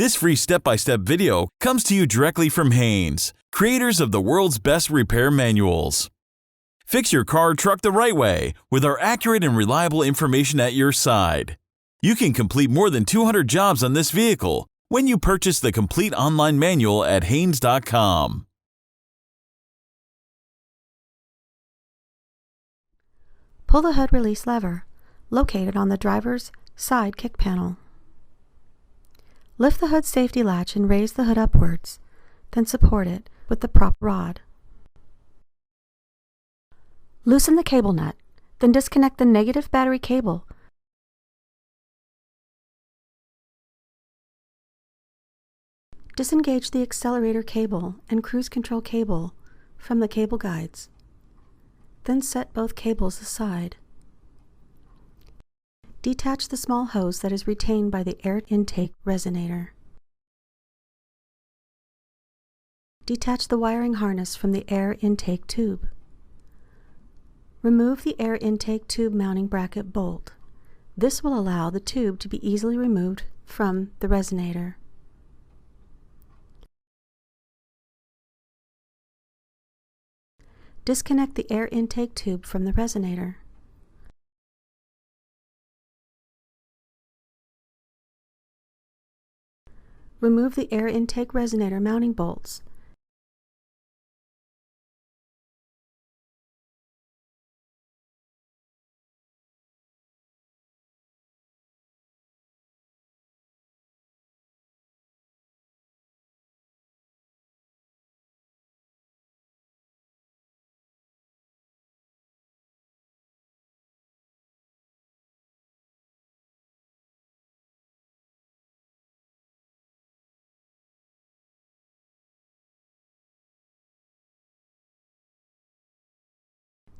This free step-by-step video comes to you directly from Haynes, creators of the world's best repair manuals. Fix your car or truck the right way with our accurate and reliable information at your side. You can complete more than 200 jobs on this vehicle when you purchase the complete online manual at Haynes.com. Pull the hood release lever, located on the driver's side kick panel. Lift the hood safety latch and raise the hood upwards, then support it with the prop rod. Loosen the cable nut, then disconnect the negative battery cable. Disengage the accelerator cable and cruise control cable from the cable guides. Then set both cables aside. Detach the small hose that is retained by the air intake resonator. Detach the wiring harness from the air intake tube. Remove the air intake tube mounting bracket bolt. This will allow the tube to be easily removed from the resonator. Disconnect the air intake tube from the resonator. Remove the air intake resonator mounting bolts.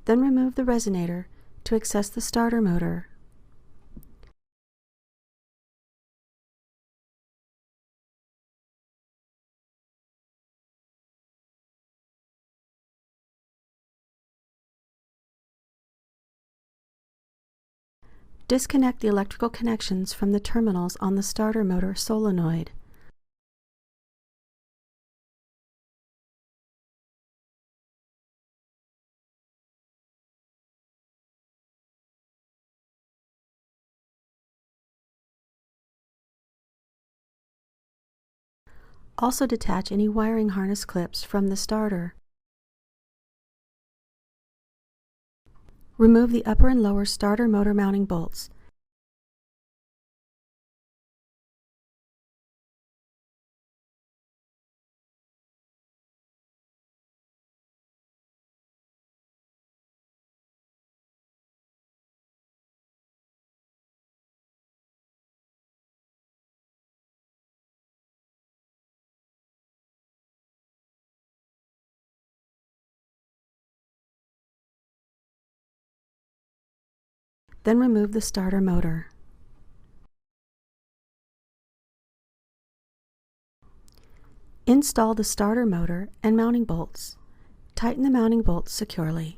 Then remove the resonator to access the starter motor. Disconnect the electrical connections from the terminals on the starter motor solenoid. Also detach any wiring harness clips from the starter. Remove the upper and lower starter motor mounting bolts. Then remove the starter motor. Install the starter motor and mounting bolts. Tighten the mounting bolts securely.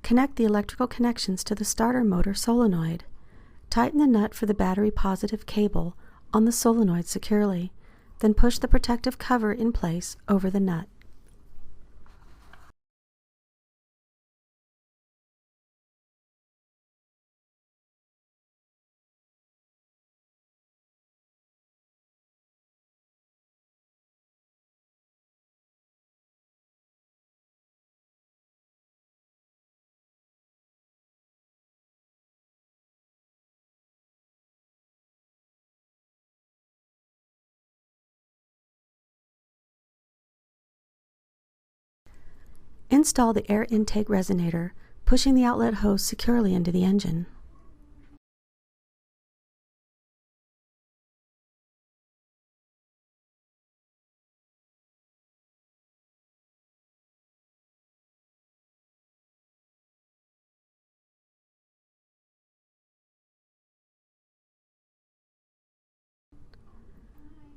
Connect the electrical connections to the starter motor solenoid. Tighten the nut for the battery positive cable on the solenoid securely, then push the protective cover in place over the nut. Install the air intake resonator, pushing the outlet hose securely into the engine.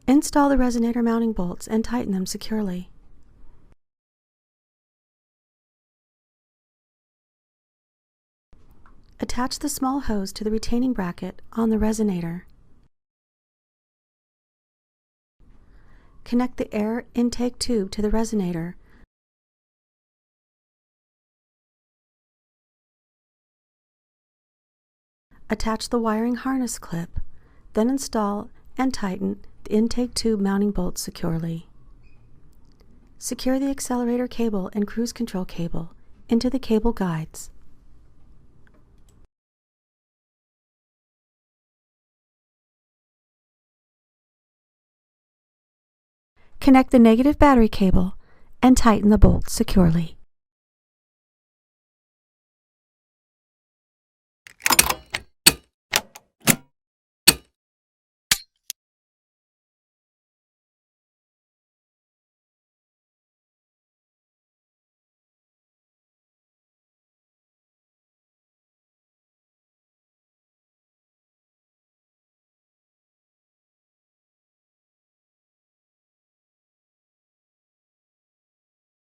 Install the resonator mounting bolts and tighten them securely. Attach the small hose to the retaining bracket on the resonator. Connect the air intake tube to the resonator. Attach the wiring harness clip, then install and tighten the intake tube mounting bolts securely. Secure the accelerator cable and cruise control cable into the cable guides. Connect the negative battery cable and tighten the bolts securely.